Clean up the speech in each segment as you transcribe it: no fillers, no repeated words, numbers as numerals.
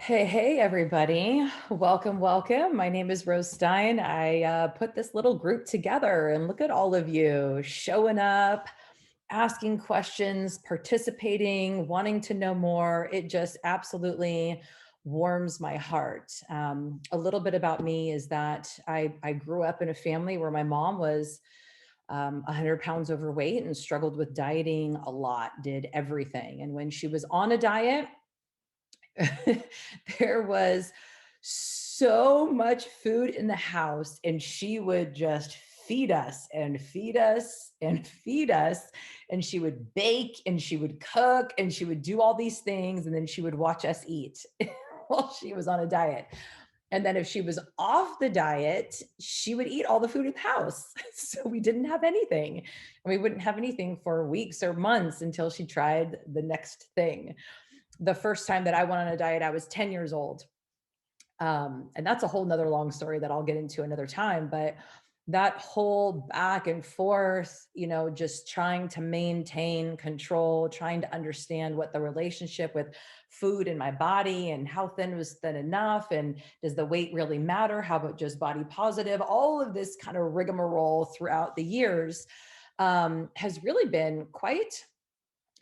Hey, everybody. Welcome, welcome. My name is Rose Stein. I put this little group together, and look at all of you showing up, asking questions, participating, wanting to know more. It just absolutely warms my heart. A little bit about me is that I grew up in a family where my mom was 100 pounds overweight and struggled with dieting a lot, did everything. And when she was on a diet, there was so much food in the house, and she would just feed us and feed us and feed us. And she would bake and she would cook and she would do all these things. And then she would watch us eat while she was on a diet. And then if she was off the diet, she would eat all the food in the house. So we didn't have anything. And we wouldn't have anything for weeks or months until she tried the next thing. The first time that I went on a diet, I was 10 years old. And that's a whole nother long story that I'll get into another time. But that whole back and forth, just trying to maintain control, trying to understand what the relationship with food in my body and how thin was thin enough. And does the weight really matter? How about just body positive? All of this kind of rigmarole throughout the years has really been quite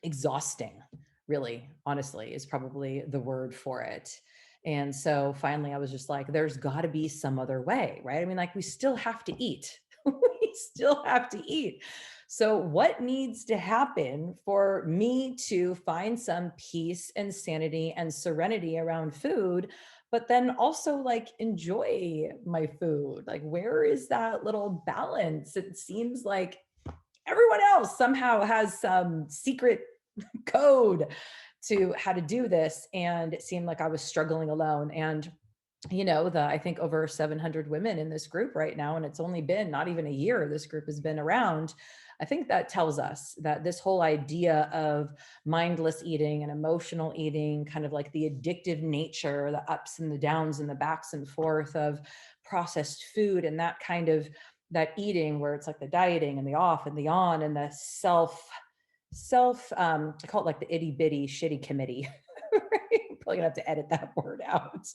exhausting, really, honestly, is probably the word for it. And so finally, I was just like, there's got to be some other way, right? I mean, like, we still have to eat. We still have to eat. So, what needs to happen for me to find some peace and sanity and serenity around food, but then also like enjoy my food? Like, where is that little balance? It seems like everyone else somehow has some secret code to how to do this, and it seemed like I was struggling alone. And I think over 700 women in this group right now, and it's only been not even a year this group has been around. I think that tells us that this whole idea of mindless eating and emotional eating, kind of like the addictive nature, the ups and the downs and the backs and forth of processed food, and that kind of that eating where it's like the dieting and the off and the on and the I call it like the itty bitty shitty committee. Right? Probably gonna have to edit that word out.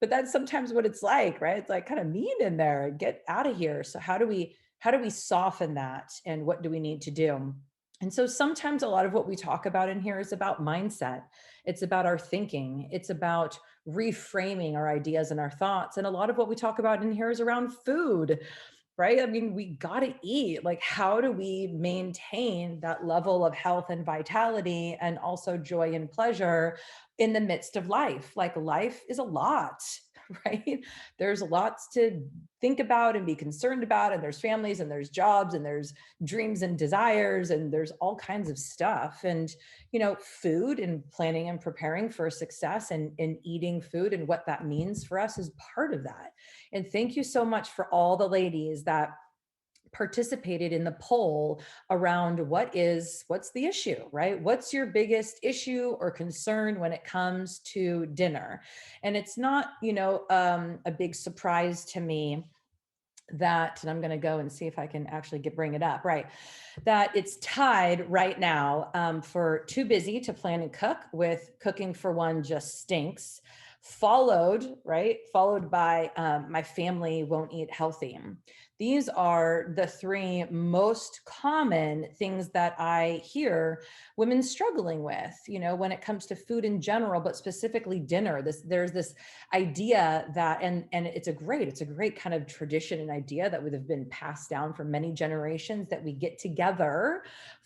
But that's sometimes what it's like, right? It's like kind of mean in there. Get out of here. So how do we soften that, and what do we need to do? And so sometimes a lot of what we talk about in here is about mindset. It's about our thinking. It's about reframing our ideas and our thoughts. And a lot of what we talk about in here is around food, right? I mean, we got to eat. Like, how do we maintain that level of health and vitality and also joy and pleasure in the midst of life? Like, life is a lot, right? There's lots to think about and be concerned about, and there's families and there's jobs and there's dreams and desires and there's all kinds of stuff. And food and planning and preparing for success and eating food and what that means for us is part of that. And thank you so much for all the ladies that participated in the poll around what's the issue, right? What's your biggest issue or concern when it comes to dinner? And it's not, a big surprise to me that, and I'm going to go and see if I can actually bring it up, right? That it's tied right now for too busy to plan and cook, with cooking for one just stinks, followed by my family won't eat healthy. These are the three most common things that I hear women struggling with, when it comes to food in general, but specifically dinner. There's this idea that, and it's a great kind of tradition and idea that would have been passed down for many generations, that we get together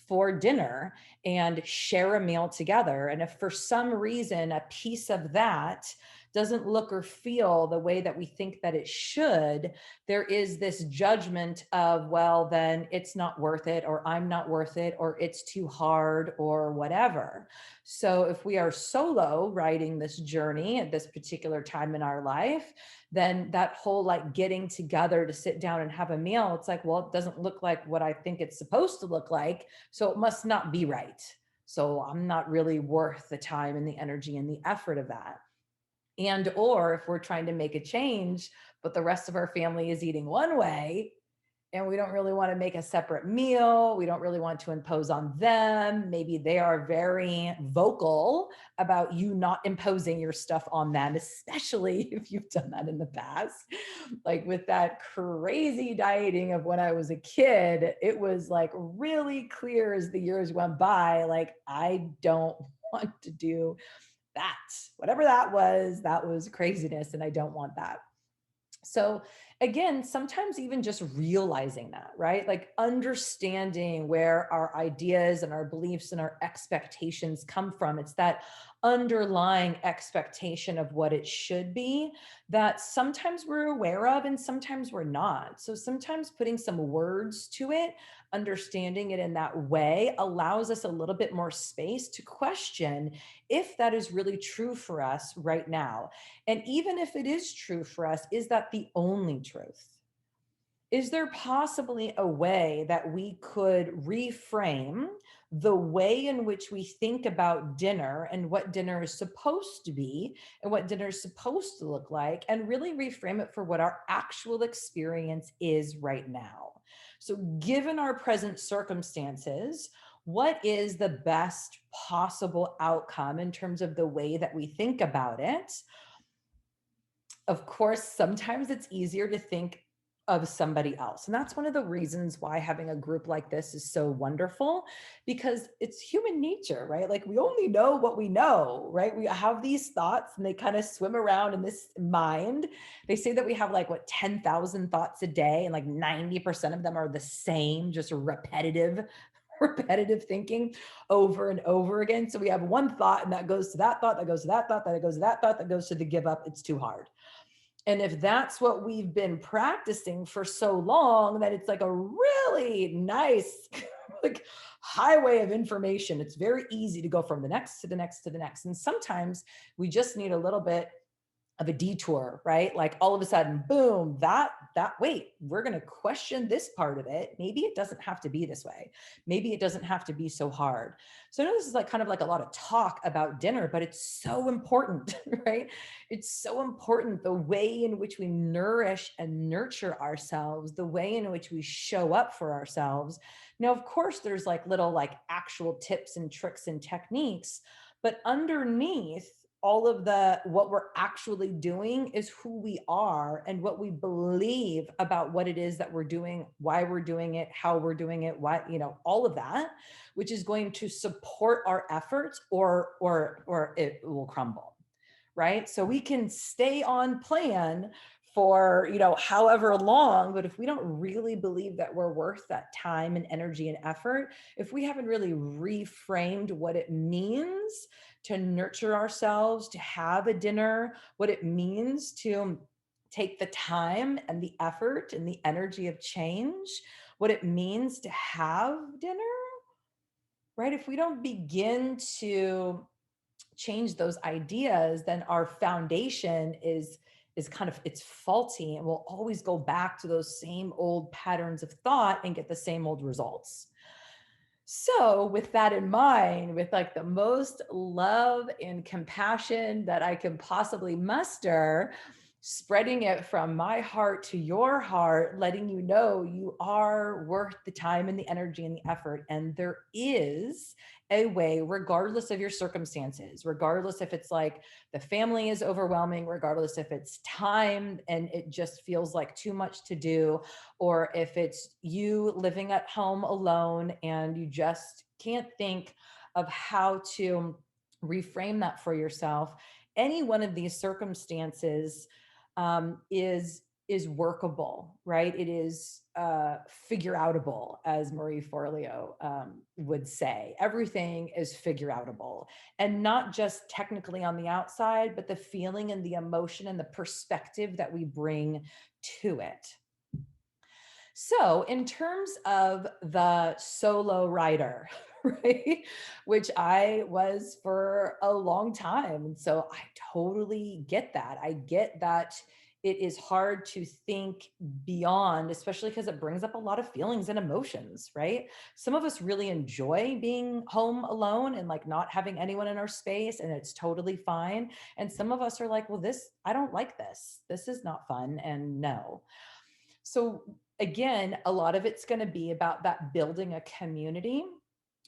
for dinner and share a meal together. And if for some reason a piece of that doesn't look or feel the way that we think that it should, there is this judgment of, well, then it's not worth it, or I'm not worth it, or it's too hard, or whatever. So if we are solo riding this journey at this particular time in our life, then that whole like getting together to sit down and have a meal, it's like, well, it doesn't look like what I think it's supposed to look like, so it must not be right. So I'm not really worth the time and the energy and the effort of that. And or if we're trying to make a change, but the rest of our family is eating one way, and we don't really want to make a separate meal. We don't really want to impose on them. Maybe they are very vocal about you not imposing your stuff on them, especially if you've done that in the past. Like with that crazy dieting of when I was a kid, it was like really clear as the years went by, like, I don't want to do that. Whatever that was craziness, and I don't want that. So again, sometimes even just realizing that, right? Like understanding where our ideas and our beliefs and our expectations come from. It's that underlying expectation of what it should be that sometimes we're aware of and sometimes we're not. So sometimes putting some words to it, understanding it in that way allows us a little bit more space to question if that is really true for us right now. And even if it is true for us, is that the only truth? Is there possibly a way that we could reframe the way in which we think about dinner and what dinner is supposed to be and what dinner is supposed to look like, and really reframe it for what our actual experience is right now? So, given our present circumstances, what is the best possible outcome in terms of the way that we think about it? Of course, sometimes it's easier to think of somebody else. And that's one of the reasons why having a group like this is so wonderful, because it's human nature, right? Like we only know what we know, right? We have these thoughts and they kind of swim around in this mind. They say that we have like what 10,000 thoughts a day, and like 90% of them are the same, just repetitive repetitive thinking over and over again. So we have one thought and that goes to that thought, that goes to that thought, that goes to that thought, that goes to the give up. It's too hard. And if that's what we've been practicing for so long, that it's like a really nice like highway of information. It's very easy to go from the next to the next to the next. And sometimes we just need a little bit of a detour, right? Like all of a sudden, boom, wait, we're going to question this part of it. Maybe it doesn't have to be this way. Maybe it doesn't have to be so hard. So I know this is like kind of like a lot of talk about dinner, but it's so important, right? It's so important, the way in which we nourish and nurture ourselves, the way in which we show up for ourselves. Now, of course, there's like little like actual tips and tricks and techniques, but underneath all of the what we're actually doing is who we are and what we believe about what it is that we're doing, why we're doing it, how we're doing it, what, all of that, which is going to support our efforts, or it will crumble, right? So we can stay on plan for, however long, but if we don't really believe that we're worth that time and energy and effort, if we haven't really reframed what it means to nurture ourselves, to have a dinner, what it means to take the time and the effort and the energy of change, what it means to have dinner, right? If we don't begin to change those ideas, then our foundation is kind of, it's faulty, and we'll always go back to those same old patterns of thought and get the same old results. So with that in mind, with like the most love and compassion that I can possibly muster, spreading it from my heart to your heart, letting you know you are worth the time and the energy and the effort. And there is a way, regardless of your circumstances, regardless if it's like the family is overwhelming, regardless if it's time and it just feels like too much to do, or if it's you living at home alone and you just can't think of how to reframe that for yourself. Any one of these circumstances is workable, right? It is figure outable, as Marie Forleo would say. Everything is figure outable, and not just technically on the outside, but the feeling and the emotion and the perspective that we bring to it. So, in terms of the solo writer, right, which I was for a long time. And so I totally get that. I get that it is hard to think beyond, especially because it brings up a lot of feelings and emotions, right? Some of us really enjoy being home alone and like not having anyone in our space, and it's totally fine. And some of us are like, well, I don't like this. This is not fun. And no. So again, a lot of it's going to be about that building a community.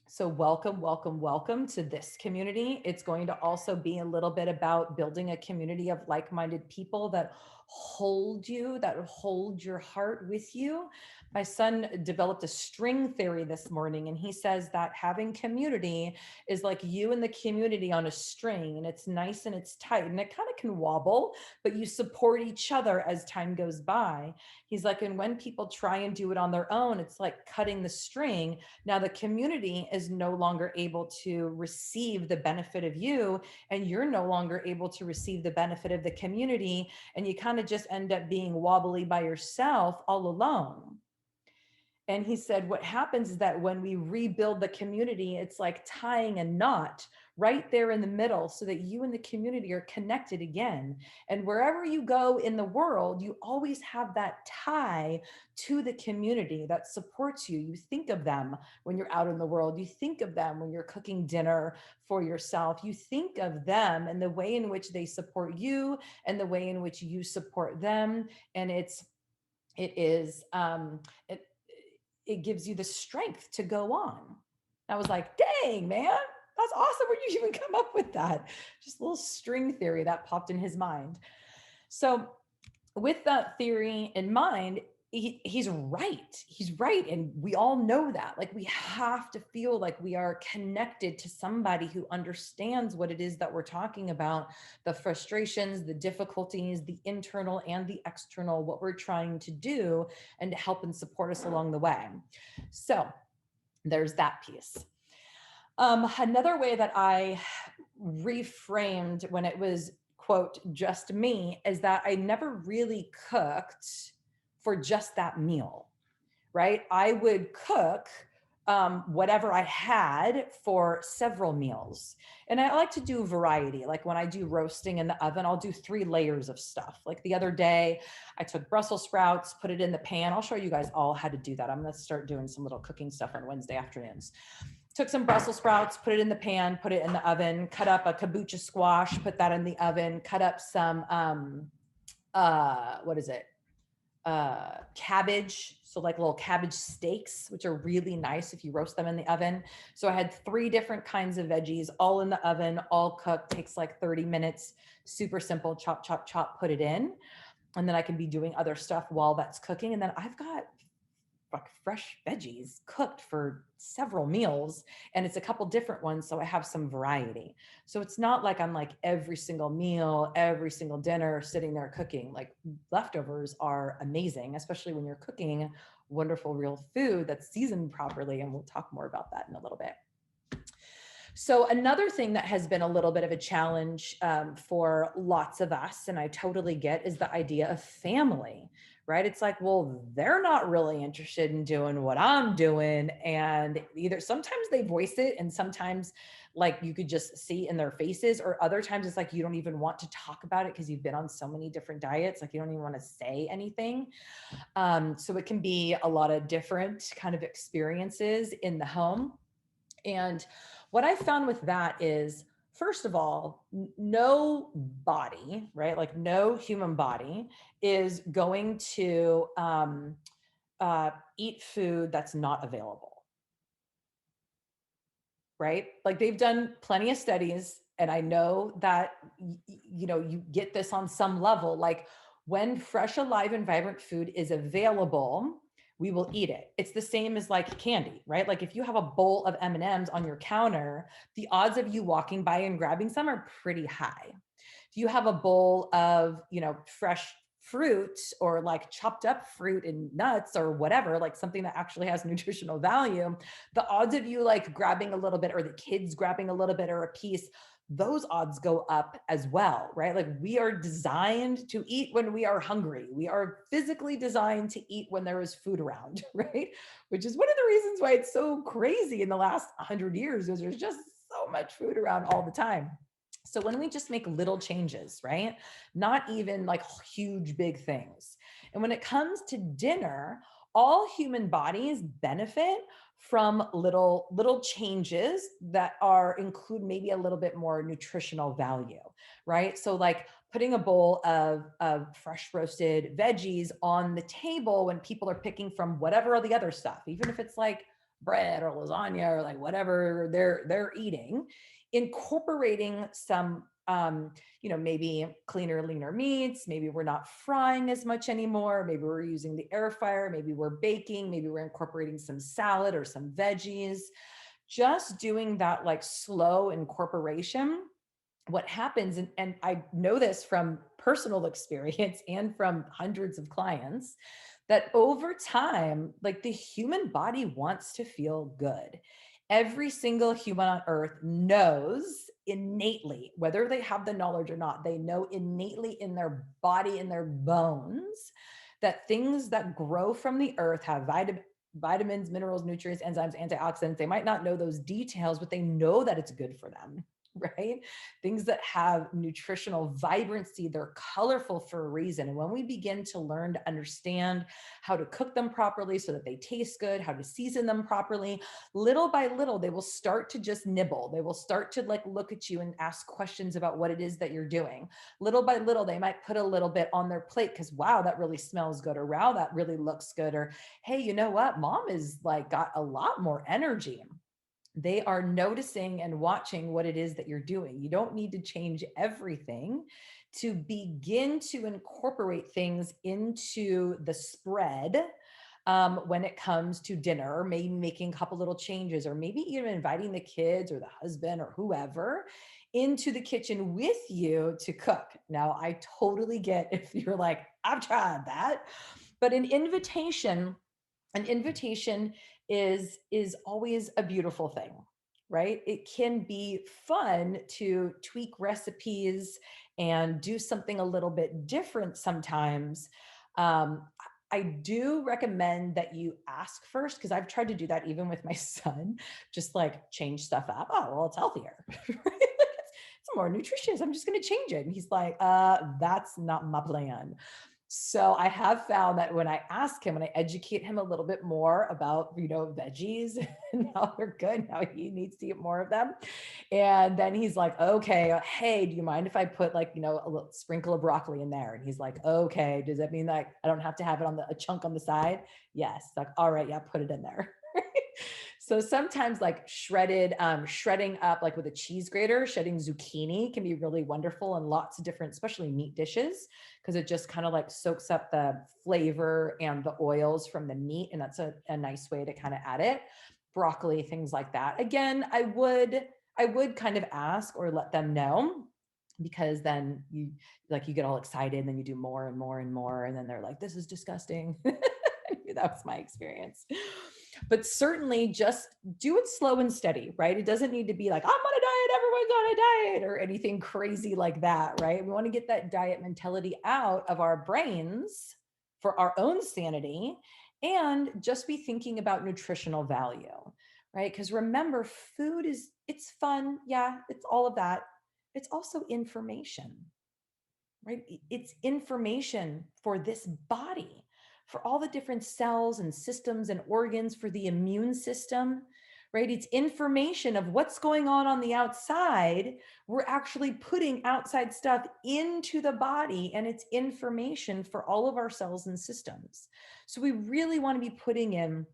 So welcome, welcome, welcome to this community. It's going to also be a little bit about building a community of like-minded people that hold you, that hold your heart with you. My son developed a string theory this morning, and he says that having community is like you and the community on a string, and it's nice and it's tight, and it kind of can wobble, but you support each other as time goes by. He's like, and when people try and do it on their own, it's like cutting the string. Now the community is no longer able to receive the benefit of you, and you're no longer able to receive the benefit of the community. And you kind of just end up being wobbly by yourself all alone. And he said, what happens is that when we rebuild the community, it's like tying a knot right there in the middle so that you and the community are connected again. And wherever you go in the world, you always have that tie to the community that supports you. You think of them when you're out in the world. You think of them when you're cooking dinner for yourself. You think of them and the way in which they support you and the way in which you support them. And it is, it gives you the strength to go on. I was like, dang, man, that's awesome. Where'd you even come up with that? Just a little string theory that popped in his mind. So, with that theory in mind, he's right. He's right. And we all know that. Like, we have to feel like we are connected to somebody who understands what it is that we're talking about, the frustrations, the difficulties, the internal and the external, what we're trying to do, and to help and support us along the way. So, there's that piece. Another way that I reframed when it was, quote, just me, is that I never really cooked for just that meal, right? I would cook whatever I had for several meals. And I like to do variety. Like when I do roasting in the oven, I'll do 3 layers of stuff. Like the other day, I took Brussels sprouts, put it in the pan. I'll show you guys all how to do that. I'm going to start doing some little cooking stuff on Wednesday afternoons. Took some Brussels sprouts, put it in the pan, put it in the oven, cut up a kabocha squash, put that in the oven, cut up some, what is it? Cabbage. So like little cabbage steaks, which are really nice if you roast them in the oven. So I had 3 different kinds of veggies, all in the oven, all cooked, takes like 30 minutes, super simple, chop, chop, chop, put it in. And then I can be doing other stuff while that's cooking. And then I've got like fresh veggies cooked for several meals, and it's a couple different ones, so I have some variety. So it's not like I'm like every single meal, every single dinner sitting there cooking. Like leftovers are amazing, especially when you're cooking wonderful real food that's seasoned properly, and we'll talk more about that in a little bit. So another thing that has been a little bit of a challenge for lots of us, and I totally get, is the idea of family, right? It's like, well, they're not really interested in doing what I'm doing. And either sometimes they voice it, and sometimes like you could just see in their faces, or other times it's like you don't even want to talk about it because you've been on so many different diets, like you don't even want to say anything. So it can be a lot of different kind of experiences in the home. And what I found with that is, first of all, no body, right? Like no human body is going to eat food that's not available, right? Like they've done plenty of studies, and I know that you know you get this on some level. Like when fresh, alive, and vibrant food is available, we will eat it. It's the same as like candy, right? Like if you have a bowl of M&Ms on your counter, the odds of you walking by and grabbing some are pretty high. If you have a bowl of, you know, fresh fruit, or like chopped up fruit and nuts or whatever, like something that actually has nutritional value, the odds of you like grabbing a little bit, or the kids grabbing a little bit or a piece, those odds go up as well, right? Like we are designed to eat when we are hungry. We are physically designed to eat when there is food around, right? Which is one of the reasons why it's so crazy in the last 100 years, is there's just so much food around all the time. So when we just make little changes, right? Not even like huge, big things. And when it comes to dinner, all human bodies benefit from little changes that are include maybe a little bit more nutritional value, right? So like putting a bowl of fresh roasted veggies on the table when people are picking from whatever all the other stuff, even if it's like bread or lasagna or like whatever they're eating, incorporating some maybe cleaner, leaner meats. Maybe we're not frying as much anymore. Maybe we're using the air fryer. Maybe we're baking. Maybe we're incorporating some salad or some veggies. Just doing that like slow incorporation. What happens, and I know this from personal experience and from hundreds of clients, that over time, like the human body wants to feel good. Every single human on earth knows innately, whether they have the knowledge or not, they know innately in their body, in their bones, that things that grow from the earth have vitamins, minerals, nutrients, enzymes, antioxidants. They might not know those details, but they know that it's good for them. Right? Things that have nutritional vibrancy, they're colorful for a reason. And when we begin to learn to understand how to cook them properly so that they taste good, how to season them properly, little by little, they will start to just nibble. They will start to like look at you and ask questions about what it is that you're doing. Little by little, they might put a little bit on their plate because, wow, that really smells good, or wow, that really looks good, or hey, you know what? Mom is like got a lot more energy. They are noticing and watching what it is that you're doing. You don't need to change everything to begin to incorporate things into the spread when it comes to dinner, or maybe making a couple little changes, or maybe even inviting the kids or the husband or whoever into the kitchen with you to cook. Now, I totally get if you're like, I've tried that, but an invitation is always a beautiful thing, right? It can be fun to tweak recipes and do something a little bit different sometimes. I do recommend that you ask first, because I've tried to do that even with my son, just like change stuff up. Oh, well, it's healthier. Right? It's more nutritious. I'm just going to change it. And he's like, that's not my plan. So I have found that when I ask him and I educate him a little bit more about, veggies and how they're good, how he needs to eat more of them. And then he's like, okay, hey, do you mind if I put like, a little sprinkle of broccoli in there? And he's like, okay, does that mean like I don't have to have it on a chunk on the side? Yes. It's like, all right, yeah, put it in there. So sometimes like shredding up like with a cheese grater, shredding zucchini can be really wonderful in lots of different, especially meat dishes, because it just kind of like soaks up the flavor and the oils from the meat. And that's a nice way to kind of add it. Broccoli, things like that. Again, I would kind of ask or let them know, because then you get all excited and then you do more and more and more. And then they're like, this is disgusting. That was my experience. But certainly just do it slow and steady, right? It doesn't need to be like, I'm on a diet, everyone's on a diet, or anything crazy like that, right? We want to get that diet mentality out of our brains for our own sanity, and just be thinking about nutritional value, right? Because remember, it's fun. Yeah, it's all of that. It's also information, right? It's information for this body, for all the different cells and systems and organs, for the immune system, right? It's information of what's going on the outside. We're actually putting outside stuff into the body, and it's information for all of our cells and systems. So we really want to be putting in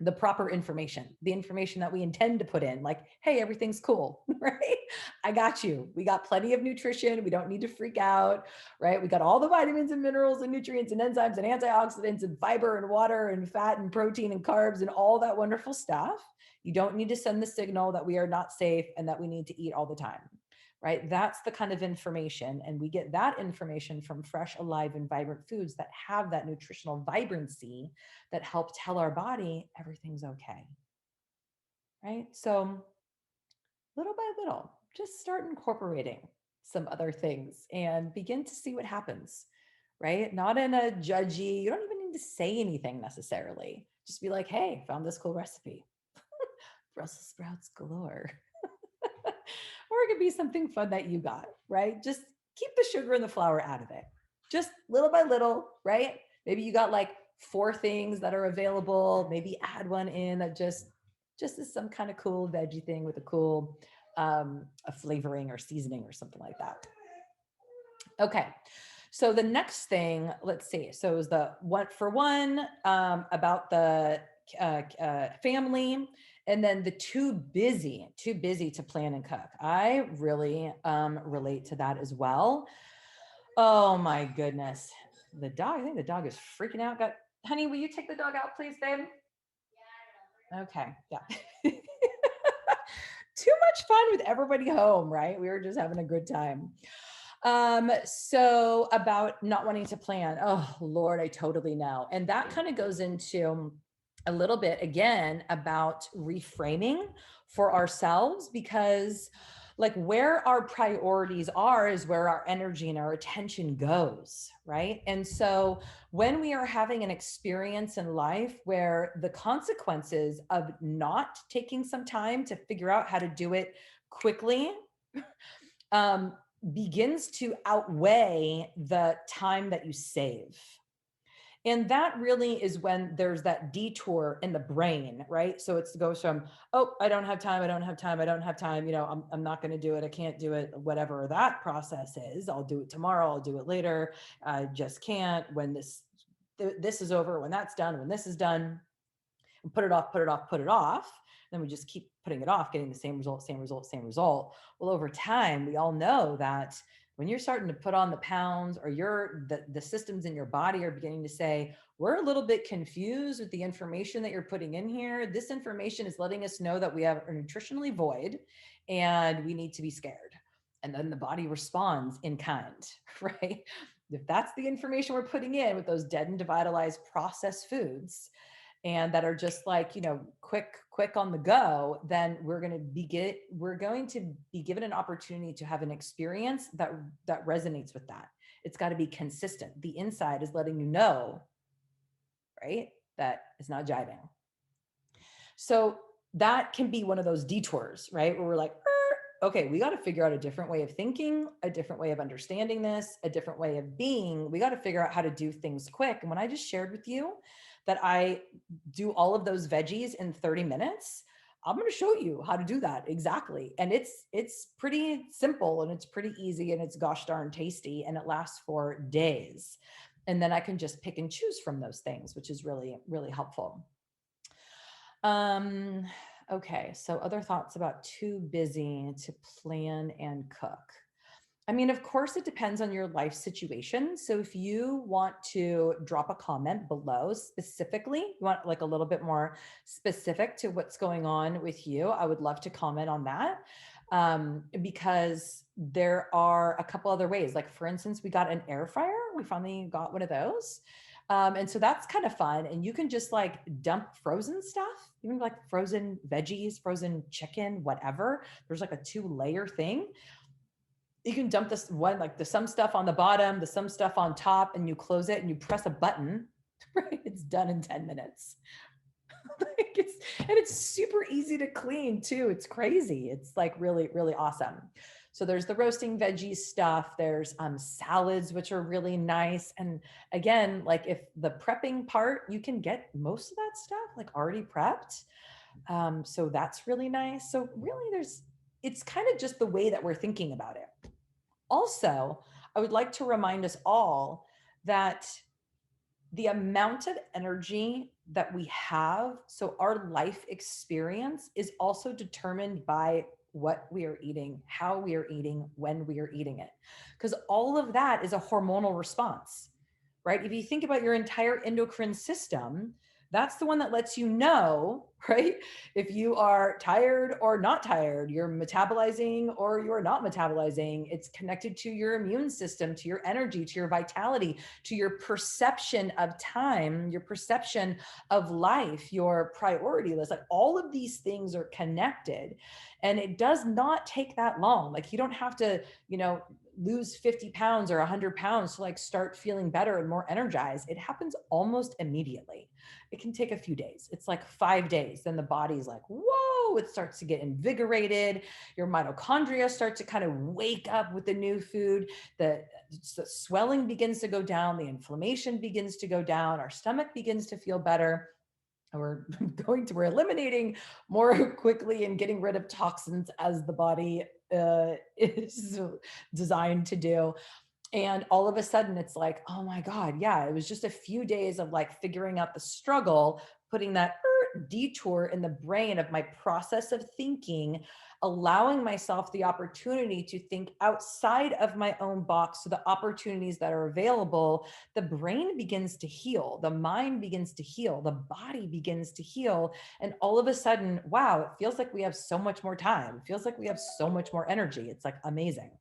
the proper information, the information that we intend to put in, like, hey, everything's cool, right? I got you. We got plenty of nutrition. We don't need to freak out, right? We got all the vitamins and minerals and nutrients and enzymes and antioxidants and fiber and water and fat and protein and carbs and all that wonderful stuff. You don't need to send the signal that we are not safe and that we need to eat all the time, right? That's the kind of information. And we get that information from fresh, alive, and vibrant foods that have that nutritional vibrancy that help tell our body everything's okay, right? So little by little, just start incorporating some other things and begin to see what happens, right? Not in a judgy, you don't even need to say anything necessarily. Just be like, hey, found this cool recipe. Brussels sprouts galore. Or it could be something fun that you got, right? Just keep the sugar and the flour out of it. Just little by little, right? Maybe you got like 4 things that are available. Maybe add one in that just is some kind of cool veggie thing with a cool a flavoring or seasoning or something like that. Okay. So the next thing, let's see. So it was the one for one about the family, and then the too busy to plan and cook. I really relate to that as well. Oh my goodness, the dog. I think the dog is freaking out. Got honey, will you take the dog out, please, babe? Okay, yeah. Too much fun with everybody home, right? We were just having a good time. So about not wanting to plan. Oh Lord, I totally know. And that kind of goes into a little bit again about reframing for ourselves because like where our priorities are is where our energy and our attention goes, right? And so when we are having an experience in life where the consequences of not taking some time to figure out how to do it quickly um, begins to outweigh the time that you save. And that really is when there's that detour in the brain, right? So it goes from, oh, I don't have time, I don't have time, I don't have time, I'm not going to do it, I can't do it, whatever that process is. I'll do it tomorrow, I'll do it later. I just can't when this is over, when that's done, when this is done, and put it off, put it off, put it off. Then we just keep putting it off, getting the same result, same result, same result. Well, over time, we all know that when you're starting to put on the pounds or the systems in your body are beginning to say, we're a little bit confused with the information that you're putting in here. This information is letting us know that we are nutritionally void and we need to be scared. And then the body responds in kind, right? If that's the information we're putting in with those dead and devitalized processed foods, and that are just like quick on the go, then we're going to be given an opportunity to have an experience that resonates with that. It's got to be consistent. The inside is letting you know, right, that it's not jiving. So that can be one of those detours, right, where we're like, okay, we got to figure out a different way of thinking, a different way of understanding this, a different way of being. We got to figure out how to do things quick. And when I just shared with you that I do all of those veggies in 30 minutes, I'm going to show you how to do that exactly. And it's pretty simple and it's pretty easy and it's gosh darn tasty and it lasts for days. And then I can just pick and choose from those things, which is really, really helpful. Um, okay, so other thoughts about too busy to plan and cook. I mean, of course, it depends on your life situation. So if you want to drop a comment below specifically, you want like a little bit more specific to what's going on with you, I would love to comment on that. Because there are a couple other ways. Like, for instance, we got an air fryer. We finally got one of those. And so that's kind of fun. And you can just like dump frozen stuff, even like frozen veggies, frozen chicken, whatever. There's like a 2-layer thing. You can dump this one, like the some stuff on the bottom, the some stuff on top, and you close it and you press a button, right? It's done in 10 minutes. And it's super easy to clean too. It's crazy. It's like really, really awesome. So there's the roasting veggies stuff. There's salads, which are really nice. And again, like if the prepping part, you can get most of that stuff like already prepped. So that's really nice. So really it's kind of just the way that we're thinking about it. Also, I would like to remind us all that the amount of energy that we have, so our life experience is also determined by what we are eating, how we are eating, when we are eating it. Because all of that is a hormonal response, right? If you think about your entire endocrine system, that's the one that lets you know, right? If you are tired or not tired, you're metabolizing or you're not metabolizing. It's connected to your immune system, to your energy, to your vitality, to your perception of time, your perception of life, your priority list. Like all of these things are connected. And it does not take that long. Like you don't have to, lose 50 pounds or 100 pounds to like start feeling better and more energized. It happens almost immediately. It can take a few days. It's like 5 days. Then the body's like, whoa, it starts to get invigorated. Your mitochondria start to kind of wake up with the new food. The swelling begins to go down. The inflammation begins to go down. Our stomach begins to feel better. And we're eliminating more quickly and getting rid of toxins as the body is designed to do. And all of a sudden it's like, oh my God, yeah, it was just a few days of like figuring out the struggle, putting that detour in the brain of my process of thinking, allowing myself the opportunity to think outside of my own box. So the opportunities that are available, the brain begins to heal, the mind begins to heal, the body begins to heal. And all of a sudden, wow, it feels like we have so much more time. It feels like we have so much more energy. It's like amazing.